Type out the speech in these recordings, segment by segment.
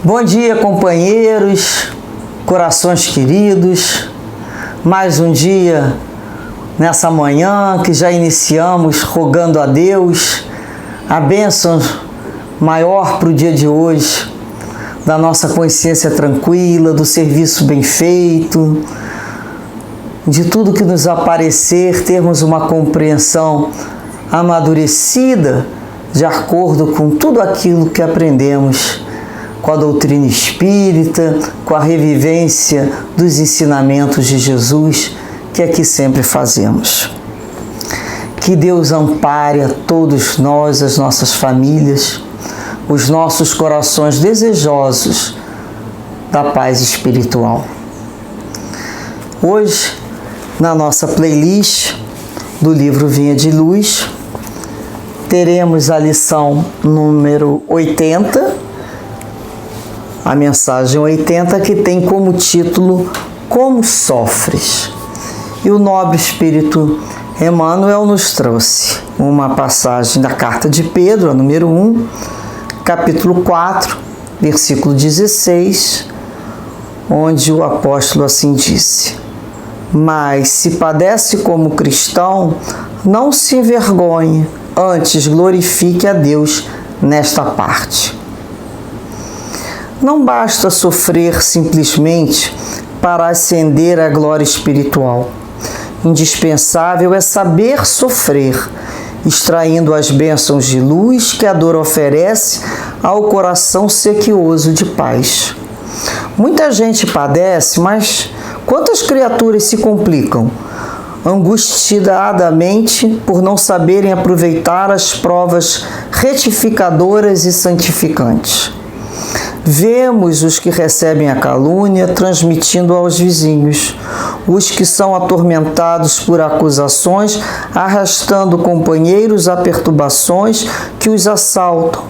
Bom dia, companheiros, corações queridos. Mais um dia nessa manhã que já iniciamos rogando a Deus a bênção maior para o dia de hoje, da nossa consciência tranquila, do serviço bem feito, de tudo que nos aparecer, termos uma compreensão amadurecida de acordo com tudo aquilo que aprendemos com a doutrina espírita, com a revivência dos ensinamentos de Jesus, que aqui sempre fazemos. Que Deus ampare a todos nós, as nossas famílias, os nossos corações desejosos da paz espiritual. Hoje, na nossa playlist do livro Vinha de Luz, teremos a lição número 80, a mensagem 80, que tem como título Como Sofres? E o nobre Espírito Emmanuel nos trouxe uma passagem da carta de Pedro, a número 1, capítulo 4, versículo 16, onde o apóstolo assim disse: Mas se padece como cristão, não se envergonhe, antes glorifique a Deus nesta parte. Não basta sofrer simplesmente para ascender à glória espiritual. Indispensável é saber sofrer, extraindo as bênçãos de luz que a dor oferece ao coração sequioso de paz. Muita gente padece, mas quantas criaturas se complicam, angustiadamente por não saberem aproveitar as provas retificadoras e santificantes. Vemos os que recebem a calúnia transmitindo aos vizinhos, os que são atormentados por acusações, arrastando companheiros a perturbações que os assaltam,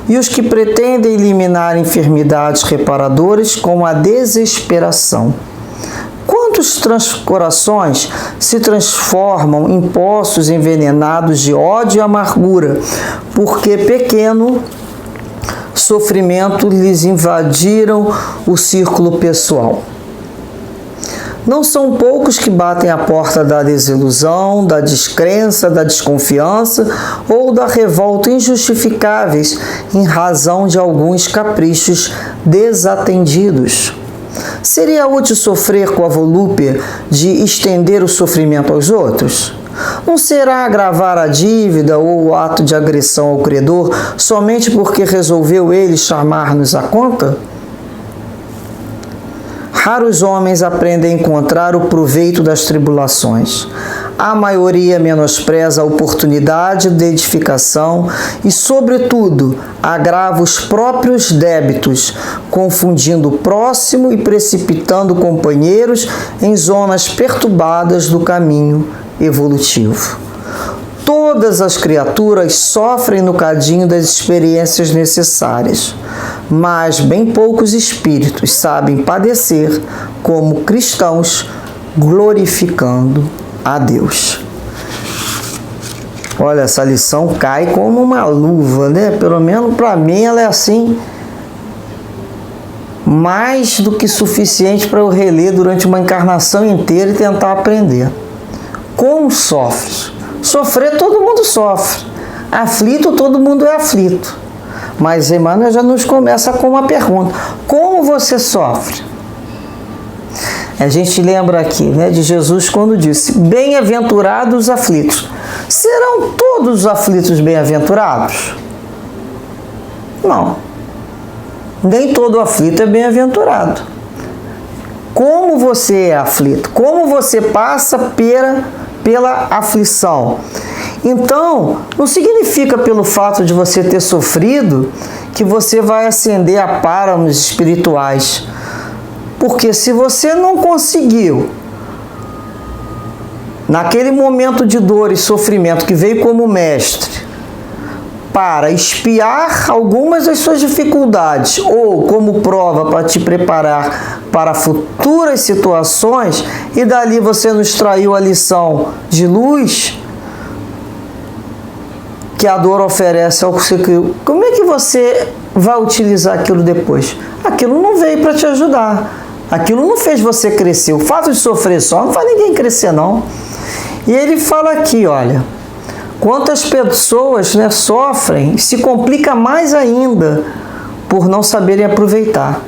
e os que pretendem eliminar enfermidades reparadoras com a desesperação. Quantos corações se transformam em poços envenenados de ódio e amargura, porque pequeno sofrimento lhes invadiram o círculo pessoal. Não são poucos que batem à porta da desilusão, da descrença, da desconfiança ou da revolta injustificáveis em razão de alguns caprichos desatendidos. Seria útil sofrer com a volúpia de estender o sofrimento aos outros? Não será agravar a dívida ou o ato de agressão ao credor somente porque resolveu ele chamar-nos à conta? Raros homens aprendem a encontrar o proveito das tribulações. A maioria menospreza a oportunidade de edificação e, sobretudo, agrava os próprios débitos, confundindo o próximo e precipitando companheiros em zonas perturbadas do caminho evolutivo. Todas as criaturas sofrem no cadinho das experiências necessárias, mas bem poucos espíritos sabem padecer como cristãos, glorificando a Deus. Olha, essa lição cai como uma luva, né? Pelo menos para mim ela é assim, mais do que suficiente para eu reler durante uma encarnação inteira e tentar aprender. Como sofres? Sofrer todo mundo sofre. Aflito todo mundo é aflito. Mas Emmanuel já nos começa com uma pergunta: como você sofre? A gente lembra aqui, né, de Jesus quando disse: bem-aventurados os aflitos. Serão todos os aflitos bem-aventurados? Não. Nem todo aflito é bem-aventurado. Como você é aflito? Como você passa pela aflição? Então, não significa pelo fato de você ter sofrido que você vai ascender a páramos espirituais. Porque se você não conseguiu, naquele momento de dor e sofrimento que veio como mestre, para espiar algumas das suas dificuldades ou como prova para te preparar para futuras situações, e dali você nos traiu a lição de luz que a dor oferece ao seu. Como é que você vai utilizar aquilo depois? Aquilo não veio para te ajudar. Aquilo não fez você crescer. O fato de sofrer só não faz ninguém crescer, não. E ele fala aqui, olha, quantas pessoas, né, sofrem e se complica mais ainda por não saberem aproveitar.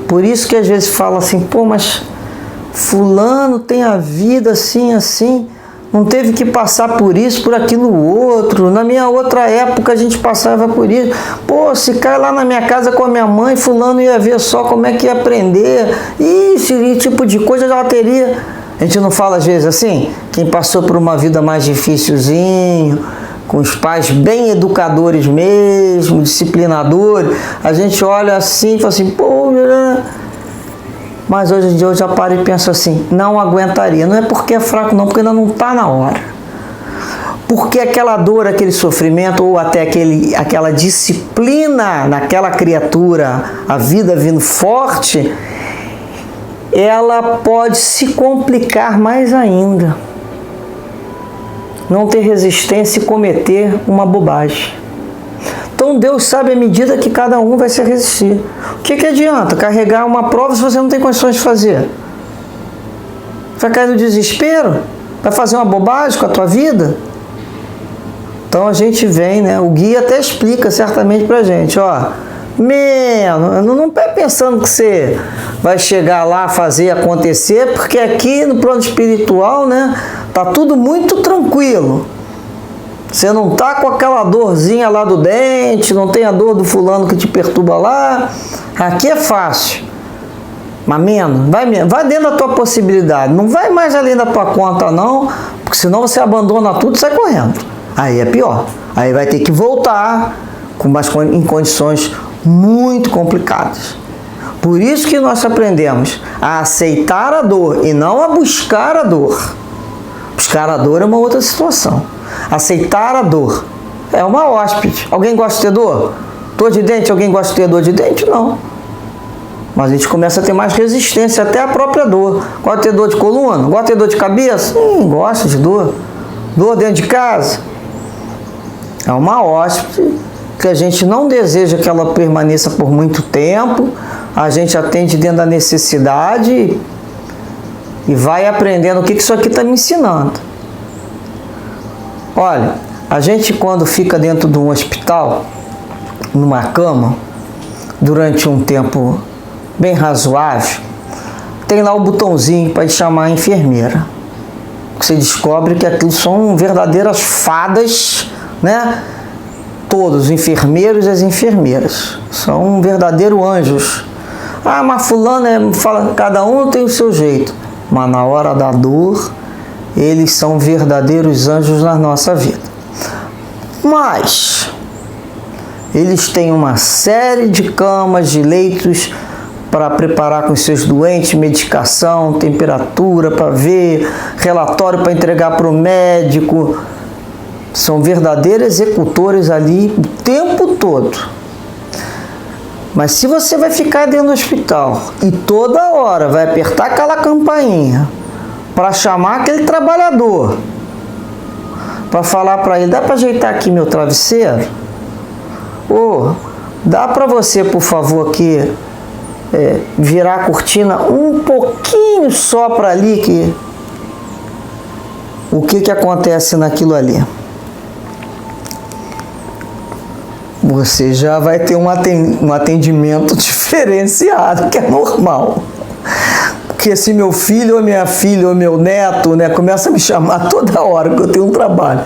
Por isso que às vezes fala assim, pô, mas fulano tem a vida assim, assim, não teve que passar por isso, por aquilo outro. Na minha outra época a gente passava por isso. Pô, se cai lá na minha casa com a minha mãe, fulano ia ver só como é que ia aprender. Esse tipo de coisa já teria. A gente não fala às vezes assim? Quem passou por uma vida mais dificilzinho, com os pais bem educadores mesmo, disciplinadores, a gente olha assim e fala assim, pô, mas hoje em dia eu já paro e penso assim, não aguentaria. Não é porque é fraco não, porque ainda não está na hora. Porque aquela dor, aquele sofrimento, ou até aquela disciplina naquela criatura, a vida vindo forte, ela pode se complicar mais ainda. Não ter resistência e cometer uma bobagem. Então Deus sabe a medida que cada um vai se resistir. O que adianta carregar uma prova se você não tem condições de fazer? Vai cair no desespero? Vai fazer uma bobagem com a tua vida? Então a gente vem, né? O guia até explica certamente pra gente, ó. Não está pensando que você vai chegar lá, fazer acontecer, porque aqui no plano espiritual, né, tá tudo muito tranquilo. Você não tá com aquela dorzinha lá do dente, não tem a dor do fulano que te perturba lá. Aqui é fácil. Mas menos, vai dentro da tua possibilidade. Não vai mais além da tua conta não, porque senão você abandona tudo e sai correndo. Aí é pior. Aí vai ter que voltar em condições muito complicadas. Por isso que nós aprendemos a aceitar a dor e não a buscar a dor. Buscar a dor é uma outra situação. Aceitar a dor é uma hóspede. Alguém gosta de ter dor? Dor de dente? Alguém gosta de ter dor de dente? Não. Mas a gente começa a ter mais resistência até à própria dor. Gosta de ter dor de coluna? Gosta de ter dor de cabeça? Gosta de dor. Dor dentro de casa? É uma hóspede que a gente não deseja que ela permaneça por muito tempo, a gente atende dentro da necessidade e vai aprendendo o que isso aqui está me ensinando. Olha, a gente quando fica dentro de um hospital, numa cama, durante um tempo bem razoável, tem lá o botãozinho para chamar a enfermeira. Você descobre que aquilo são verdadeiras fadas, né? Todos, os enfermeiros e as enfermeiras, são verdadeiros anjos. Ah, mas fulano fala, cada um tem o seu jeito. Mas na hora da dor, eles são verdadeiros anjos na nossa vida. Mas eles têm uma série de camas, de leitos para preparar com os seus doentes, medicação, temperatura para ver, relatório para entregar para o médico. São verdadeiros executores ali o tempo todo. Mas se você vai ficar dentro do hospital e toda hora vai apertar aquela campainha para chamar aquele trabalhador, para falar para ele, dá para ajeitar aqui meu travesseiro? Ou dá para você, por favor, aqui virar a cortina um pouquinho só para ali, que o que acontece naquilo ali? Você já vai ter um atendimento diferenciado, que é normal. Porque se meu filho ou minha filha ou meu neto, né, começa a me chamar toda hora que eu tenho um trabalho,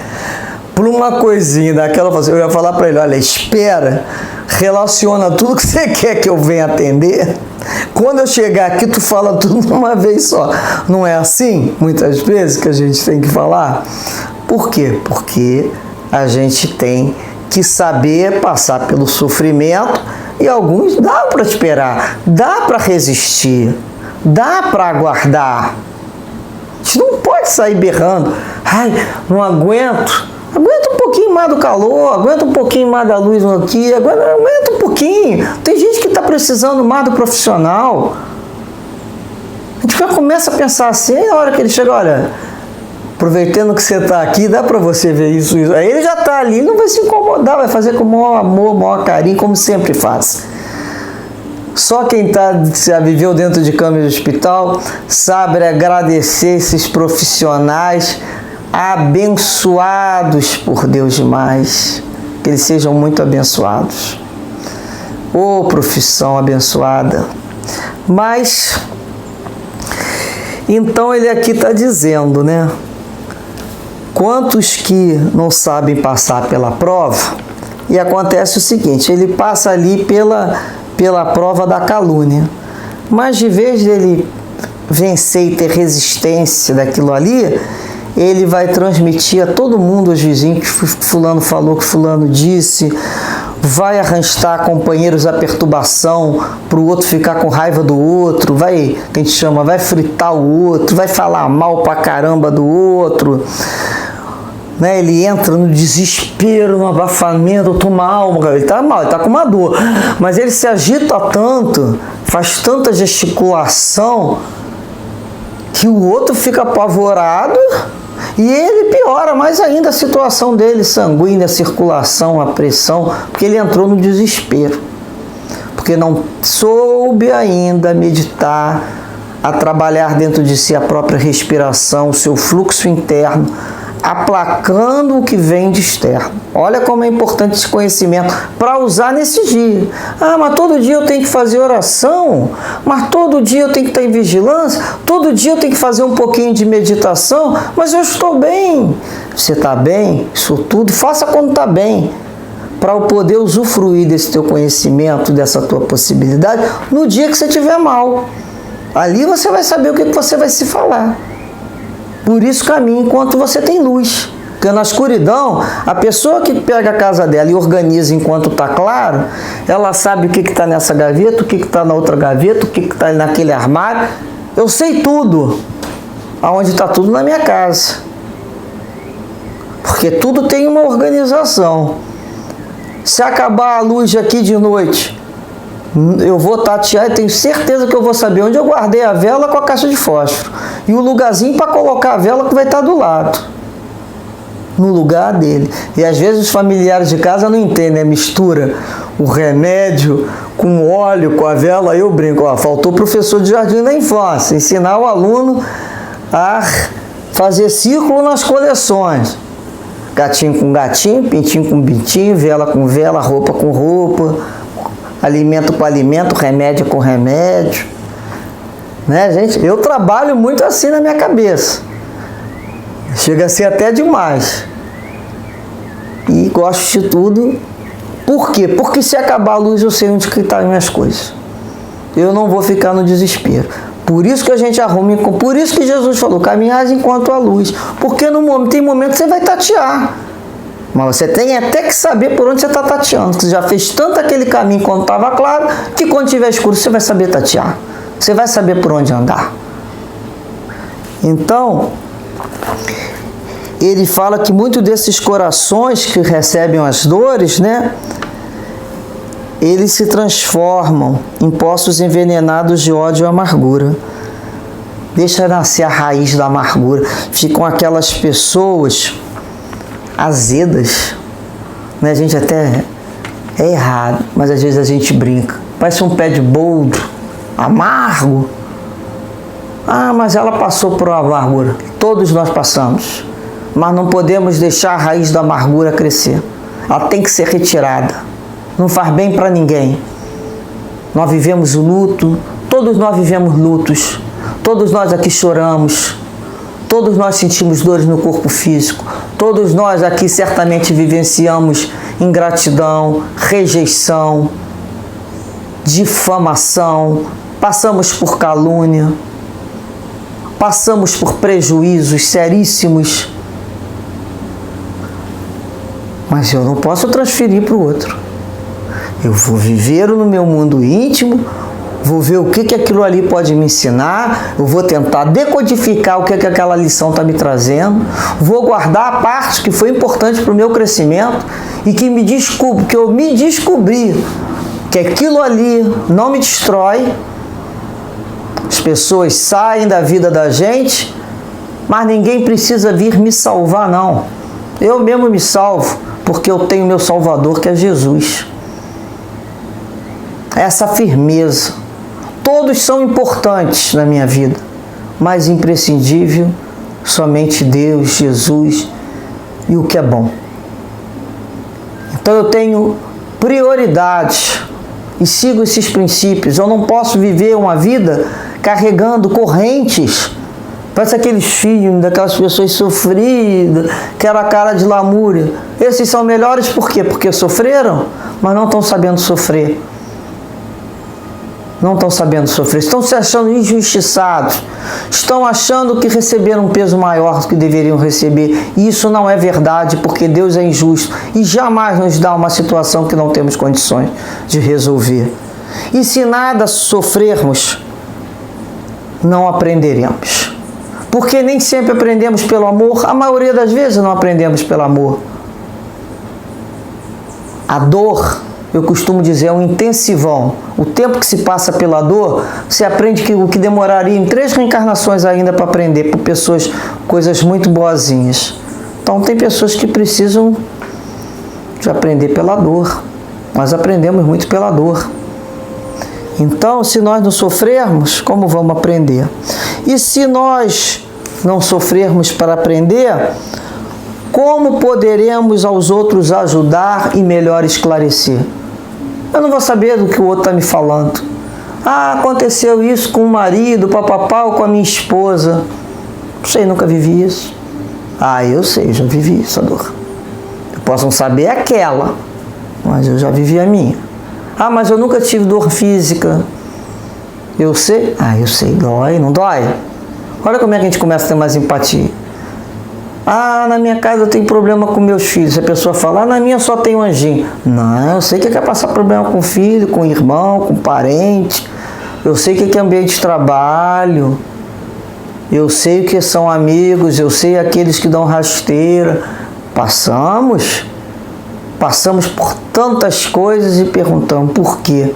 por uma coisinha daquela, eu ia falar para ele, olha, espera, relaciona tudo que você quer que eu venha atender. Quando eu chegar aqui, tu fala tudo de uma vez só. Não é assim, muitas vezes, que a gente tem que falar? Por quê? Porque a gente tem que saber passar pelo sofrimento, e alguns dá para esperar, dá para resistir, dá para aguardar. A gente não pode sair berrando, ai, não aguento, aguenta um pouquinho mais do calor, aguenta um pouquinho mais da luz aqui, aguenta um pouquinho. Tem gente que está precisando mais do profissional. A gente já começa a pensar assim, na hora que ele chega, olha, aproveitando que você está aqui, dá para você ver isso. Aí ele já está ali, não vai se incomodar, vai fazer com o maior amor, maior carinho, como sempre faz. Só quem já viveu dentro de cama de hospital sabe agradecer esses profissionais abençoados por Deus demais. Que eles sejam muito abençoados. Ô, profissão abençoada. Mas, então ele aqui está dizendo, né? Quantos que não sabem passar pela prova? E acontece o seguinte, ele passa ali pela prova da calúnia. Mas de vez dele vencer e ter resistência daquilo ali, ele vai transmitir a todo mundo, aos vizinhos, que fulano falou, que fulano disse, vai arrastar companheiros à perturbação para o outro ficar com raiva do outro, vai, que a gente chama, vai fritar o outro, vai falar mal pra caramba do outro, né? Ele entra no desespero, no abafamento, toma alma, ele tá mal, ele tá com uma dor, mas ele se agita tanto, faz tanta gesticulação, que o outro fica apavorado e ele piora mais ainda a situação dele, sanguínea, a circulação, a pressão, porque ele entrou no desespero, porque não soube ainda meditar, a trabalhar dentro de si a própria respiração, o seu fluxo interno, aplacando o que vem de externo. Olha como é importante esse conhecimento para usar nesse dia. Ah, mas todo dia eu tenho que fazer oração, mas todo dia eu tenho que estar em vigilância, todo dia eu tenho que fazer um pouquinho de meditação, mas eu estou bem. Você está bem? Isso tudo, faça quando está bem, para eu poder usufruir desse teu conhecimento, dessa tua possibilidade, no dia que você estiver mal. Ali você vai saber o que você vai se falar. Por isso caminhe enquanto você tem luz. Porque na escuridão, a pessoa que pega a casa dela e organiza enquanto está claro, ela sabe o que está nessa gaveta, o que está na outra gaveta, o que está naquele armário. Eu sei tudo. Aonde está tudo na minha casa. Porque tudo tem uma organização. Se acabar a luz aqui de noite, eu vou tatear e tenho certeza que eu vou saber onde eu guardei a vela com a caixa de fósforo. E o lugarzinho para colocar a vela que vai estar do lado. No lugar dele. E às vezes os familiares de casa não entendem, né? Mistura o remédio com óleo, com a vela. Aí eu brinco, ó, faltou o professor de jardim da infância, ensinar o aluno a fazer círculo nas coleções. Gatinho com gatinho, pintinho com pintinho, vela com vela, roupa com roupa, alimento com alimento, remédio com remédio. Né, gente? Eu trabalho muito assim na minha cabeça. Chega a ser até demais. E gosto de tudo. Por quê? Porque se acabar a luz eu sei onde que estão as minhas coisas. Eu não vou ficar no desespero. Por isso que a gente arruma, por isso que Jesus falou, caminhar enquanto há luz. Porque tem momento que você vai tatear. Mas você tem até que saber por onde você está tateando. Você já fez tanto aquele caminho quando estava claro, que quando estiver escuro você vai saber tatear. Você vai saber por onde andar. Então, ele fala que muitos desses corações que recebem as dores, né, eles se transformam em poços envenenados de ódio e amargura. Deixa nascer a raiz da amargura. Ficam aquelas pessoas azedas, né? A gente até é errado, mas às vezes a gente brinca. Parece um pé de boldo, amargo. Ah, mas ela passou por uma amargura. Todos nós passamos. Mas não podemos deixar a raiz da amargura crescer. Ela tem que ser retirada. Não faz bem para ninguém. Nós vivemos o luto. Todos nós vivemos lutos. Todos nós aqui choramos. Todos nós sentimos dores no corpo físico. Todos nós aqui certamente vivenciamos ingratidão, rejeição, difamação, passamos por calúnia, passamos por prejuízos seríssimos. Mas eu não posso transferir para o outro. Eu vou viver no meu mundo íntimo, vou ver o que aquilo ali pode me ensinar, eu vou tentar decodificar o que aquela lição está me trazendo, vou guardar a parte que foi importante para o meu crescimento e que eu me descobri que aquilo ali não me destrói. As pessoas saem da vida da gente Mas ninguém precisa vir me salvar, não. Eu mesmo me salvo, porque eu tenho meu Salvador, que é Jesus. Essa firmeza. Todos são importantes na minha vida, mas imprescindível somente Deus, Jesus e o que é bom. Então eu tenho prioridades e sigo esses princípios. Eu não posso viver uma vida carregando correntes. Parece aqueles filmes daquelas pessoas sofridas, que era a cara de lamúria. Esses são melhores por quê? Porque sofreram, mas não estão sabendo sofrer. Não estão sabendo sofrer. Estão se achando injustiçados. Estão achando que receberam um peso maior do que deveriam receber. E isso não é verdade, porque Deus é injusto e jamais nos dá uma situação que não temos condições de resolver. E se nada sofrermos, não aprenderemos. Porque nem sempre aprendemos pelo amor, a maioria das vezes não aprendemos pelo amor. A dor, eu costumo dizer, é um intensivão. O tempo que se passa pela dor, você aprende que o que demoraria em 3 reencarnações ainda para aprender, por pessoas, coisas muito boazinhas. Então tem pessoas que precisam de aprender pela dor. Nós aprendemos muito pela dor. Então, se nós não sofrermos, como vamos aprender? E se nós não sofrermos para aprender, como poderemos aos outros ajudar e melhor esclarecer? Eu não vou saber do que o outro está me falando. Ah, aconteceu isso com o marido, papapá, ou com a minha esposa. Não sei, nunca vivi isso. Ah, eu sei, já vivi essa dor. Eu posso não saber aquela, mas eu já vivi a minha. Ah, mas eu nunca tive dor física. Eu sei? Ah, eu sei. Dói, não dói? Olha como é que a gente começa a ter mais empatia. Ah, na minha casa eu tenho problema com meus filhos. Se a pessoa fala, ah, na minha só tem um anjinho. Não, eu sei que quer passar problema com filho, com irmão, com parente. Eu sei que é ambiente de trabalho. Eu sei o que são amigos. Eu sei aqueles que dão rasteira. Passamos por tantas coisas e perguntamos por quê?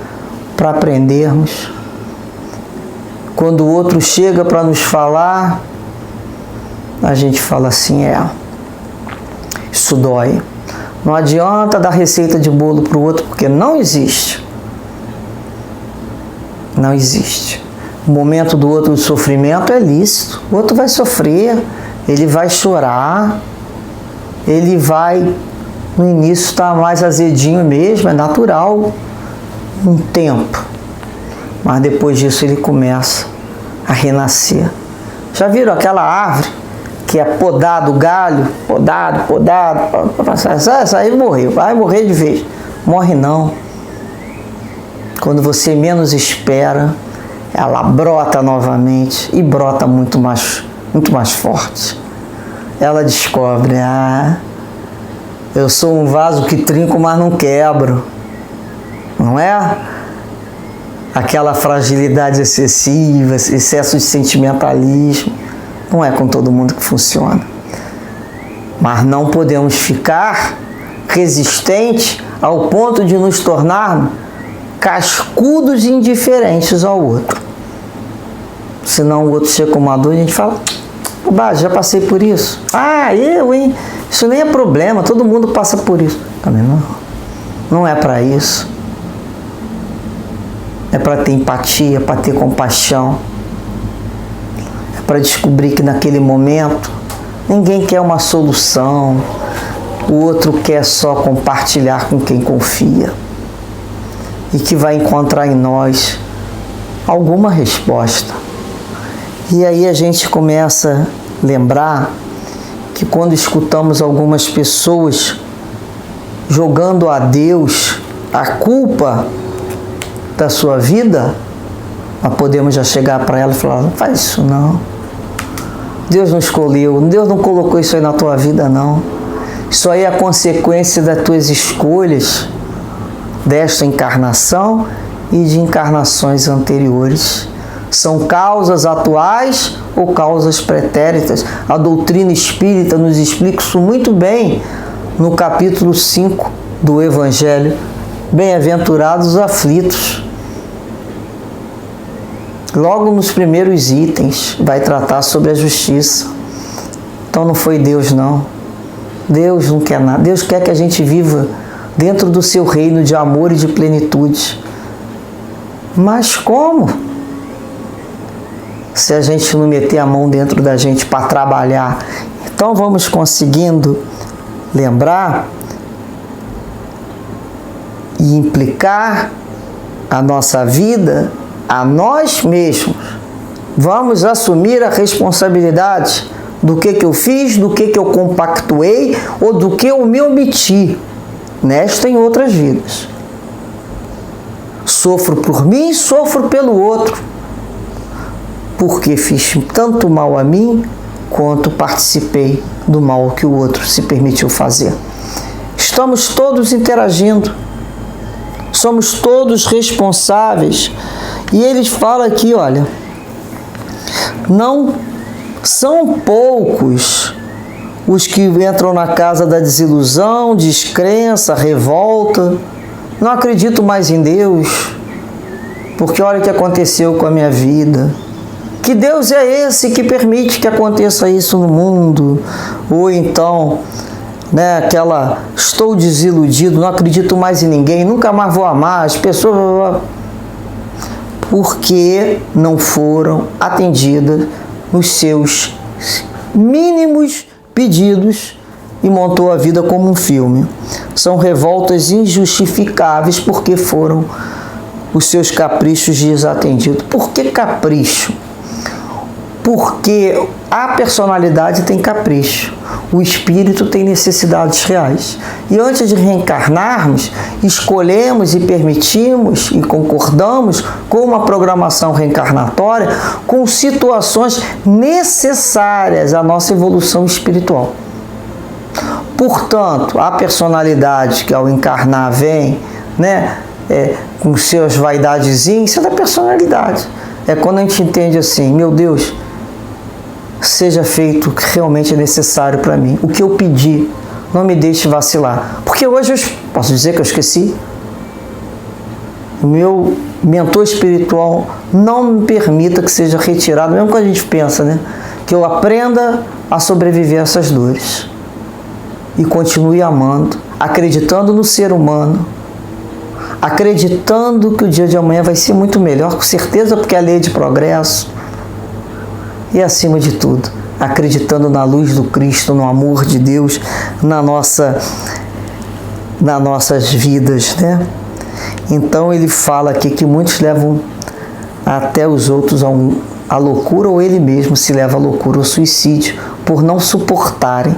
Para aprendermos. Quando o outro chega para nos falar, a gente fala assim, isso dói. Não adianta dar receita de bolo para o outro, porque não existe. Não existe. O momento do outro de sofrimento é lícito. O outro vai sofrer, ele vai chorar, ele vai, no início, estar mais azedinho mesmo, é natural, um tempo. Mas depois disso ele começa a renascer. Já viram aquela árvore que é podado o galho? Podado, essa aí morreu, vai morrer de vez. Morre não. Quando você menos espera, ela brota novamente e brota muito mais forte. Ela descobre, eu sou um vaso que trinco, mas não quebro. Não é? Aquela fragilidade excessiva, excesso de sentimentalismo. Não é com todo mundo que funciona. Mas não podemos ficar resistentes ao ponto de nos tornarmos cascudos e indiferentes ao outro. Senão o outro chega com uma dor e a gente fala, já passei por isso. Eu. Isso nem é problema, todo mundo passa por isso. Também não. Não é para isso. É para ter empatia, para ter compaixão. É para descobrir que naquele momento ninguém quer uma solução. O outro quer só compartilhar com quem confia. E que vai encontrar em nós alguma resposta. E aí a gente começa a lembrar que quando escutamos algumas pessoas jogando a Deus a culpa da sua vida, nós podemos já chegar para ela e falar, não faz isso não. Deus não escolheu, Deus não colocou isso aí na tua vida não. Isso aí é a consequência das tuas escolhas desta encarnação e de encarnações anteriores. São causas atuais ou causas pretéritas. A doutrina espírita nos explica isso muito bem no capítulo 5 do Evangelho. Bem-aventurados os aflitos. Logo nos primeiros itens vai tratar sobre a justiça. Então não foi Deus, não. Deus não quer nada. Deus quer que a gente viva dentro do seu reino de amor e de plenitude. Mas como? Se a gente não meter a mão dentro da gente para trabalhar. Então vamos conseguindo lembrar e implicar a nossa vida a nós mesmos. Vamos assumir a responsabilidade do que eu fiz, do que eu compactuei ou do que eu me omiti nesta e em outras vidas. Sofro por mim, sofro pelo outro, porque fiz tanto mal a mim quanto participei do mal que o outro se permitiu fazer. Estamos todos interagindo, somos todos responsáveis. E eles falam aqui, olha, não são poucos os que entram na casa da desilusão, descrença, revolta. Não acredito mais em Deus, porque olha o que aconteceu com a minha vida. Que Deus é esse que permite que aconteça isso no mundo? Ou então, aquela, estou desiludido, não acredito mais em ninguém, nunca mais vou amar, as pessoas... Porque não foram atendidas nos seus mínimos pedidos e montou a vida como um filme. São revoltas injustificáveis porque foram os seus caprichos desatendidos. Por que capricho? Porque a personalidade tem capricho, o espírito tem necessidades reais. E antes de reencarnarmos, escolhemos e permitimos e concordamos com uma programação reencarnatória com situações necessárias à nossa evolução espiritual. Portanto, a personalidade que ao encarnar vem, com seus vaidadezinhos, isso é da personalidade. É quando a gente entende assim, meu Deus, seja feito o que realmente é necessário para mim. O que eu pedi, não me deixe vacilar. Porque hoje eu posso dizer que eu esqueci. O meu mentor espiritual não me permita que seja retirado, mesmo quando a gente pensa, que eu aprenda a sobreviver a essas dores. E continue amando, acreditando no ser humano, acreditando que o dia de amanhã vai ser muito melhor, com certeza, porque é a lei de progresso. E acima de tudo, acreditando na luz do Cristo, no amor de Deus, nas nossas vidas, Então ele fala aqui que muitos levam até os outros à loucura, ou ele mesmo se leva à loucura, ao suicídio, por não suportarem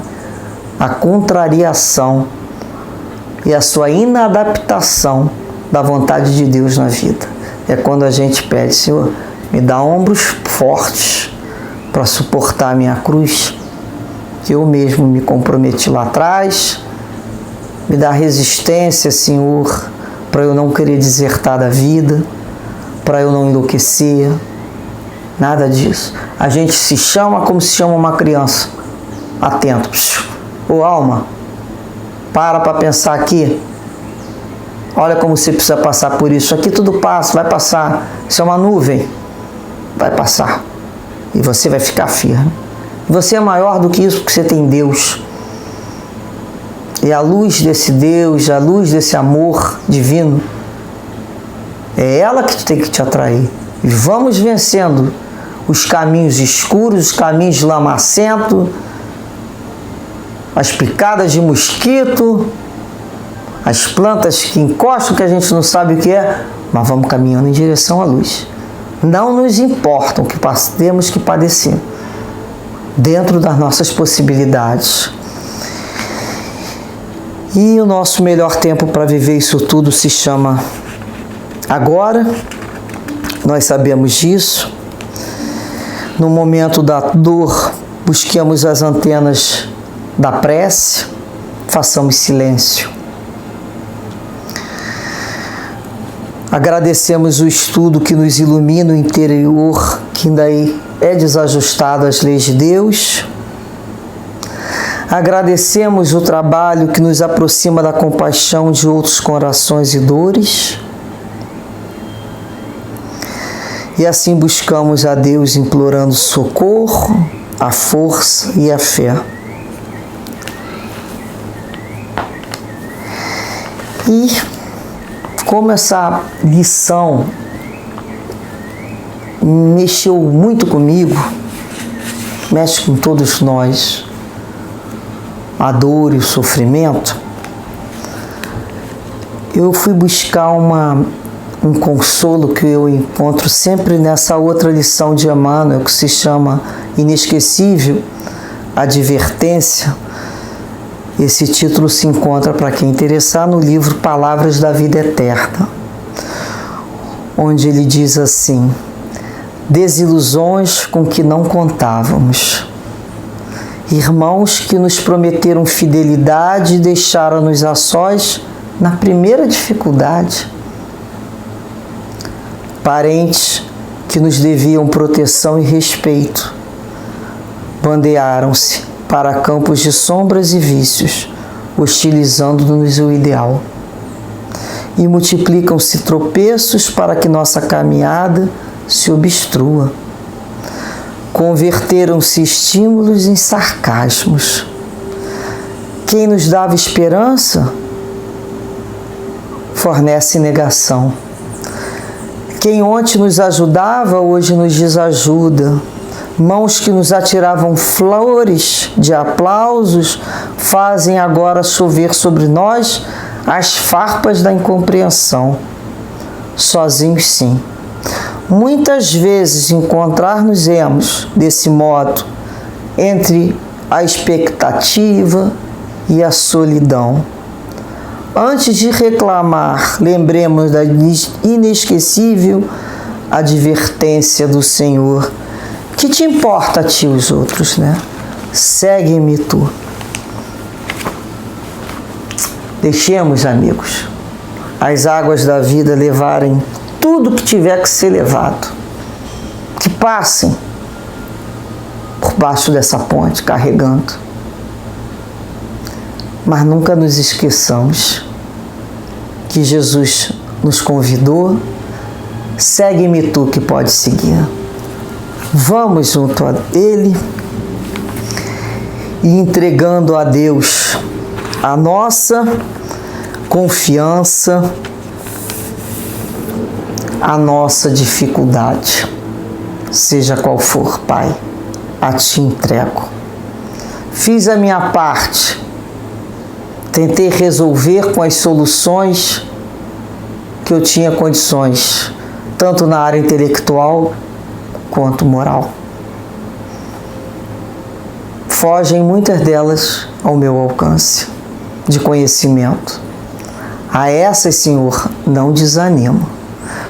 a contrariação e a sua inadaptação da vontade de Deus na vida. É quando a gente pede, Senhor, me dá ombros fortes para suportar a minha cruz, que eu mesmo me comprometi lá atrás. Me dá resistência, Senhor, para eu não querer desertar da vida, para eu não enlouquecer, nada disso. A gente se chama como se chama uma criança, atento. Ô alma, para pensar aqui, olha como você precisa passar por isso. Aqui tudo passa, vai passar. Isso é uma nuvem, vai passar. E você vai ficar firme. Você é maior do que isso porque você tem Deus. E a luz desse Deus, a luz desse amor divino, é ela que tem que te atrair. E vamos vencendo os caminhos escuros, os caminhos lamacentos, as picadas de mosquito, as plantas que encostam que a gente não sabe o que é, mas vamos caminhando em direção à luz. Não nos importam que temos que padecer, dentro das nossas possibilidades. E o nosso melhor tempo para viver isso tudo se chama agora. Nós sabemos disso. No momento da dor, busquemos as antenas da prece, façamos silêncio. Agradecemos o estudo que nos ilumina o interior, que ainda é desajustado às leis de Deus. Agradecemos o trabalho que nos aproxima da compaixão de outros corações e dores. E assim buscamos a Deus implorando socorro, a força e a fé. E como essa lição mexeu muito comigo, mexe com todos nós, a dor e o sofrimento, eu fui buscar um consolo que eu encontro sempre nessa outra lição de Emmanuel, que se chama Inesquecível Advertência. Esse título se encontra, para quem interessar, no livro Palavras da Vida Eterna, onde ele diz assim: desilusões com que não contávamos, irmãos que nos prometeram fidelidade e deixaram-nos a sós na primeira dificuldade, parentes que nos deviam proteção e respeito, bandearam-se para campos de sombras e vícios, hostilizando-nos o ideal. E multiplicam-se tropeços para que nossa caminhada se obstrua. Converteram-se estímulos em sarcasmos. Quem nos dava esperança fornece negação. Quem ontem nos ajudava, hoje nos desajuda. Mãos que nos atiravam flores de aplausos fazem agora chover sobre nós as farpas da incompreensão. Sozinhos, sim. Muitas vezes encontrar-nos-emos desse modo entre a expectativa e a solidão. Antes de reclamar, lembremos da inesquecível advertência do Senhor. Que te importa a ti os outros, né? Segue-me tu. Deixemos, amigos, as águas da vida levarem tudo que tiver que ser levado. Que passem por baixo dessa ponte, carregando. Mas nunca nos esqueçamos que Jesus nos convidou. Segue-me tu que pode seguir. Vamos junto a Ele e entregando a Deus a nossa confiança, a nossa dificuldade, seja qual for, Pai, a Ti entrego. Fiz a minha parte, tentei resolver com as soluções que eu tinha condições, tanto na área intelectual quanto moral. Fogem muitas delas ao meu alcance de conhecimento. A essas, Senhor, não desanimo,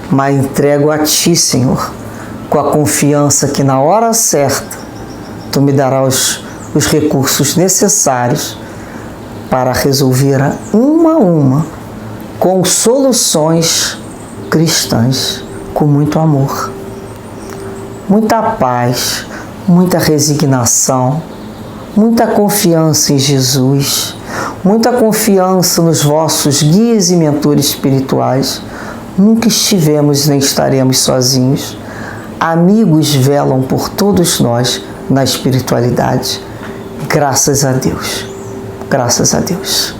mas entrego a Ti, Senhor, com a confiança que na hora certa Tu me darás os recursos necessários para resolver uma a uma, com soluções cristãs, com muito amor. Muita paz, muita resignação, muita confiança em Jesus, muita confiança nos vossos guias e mentores espirituais. Nunca estivemos nem estaremos sozinhos. Amigos velam por todos nós na espiritualidade. Graças a Deus. Graças a Deus.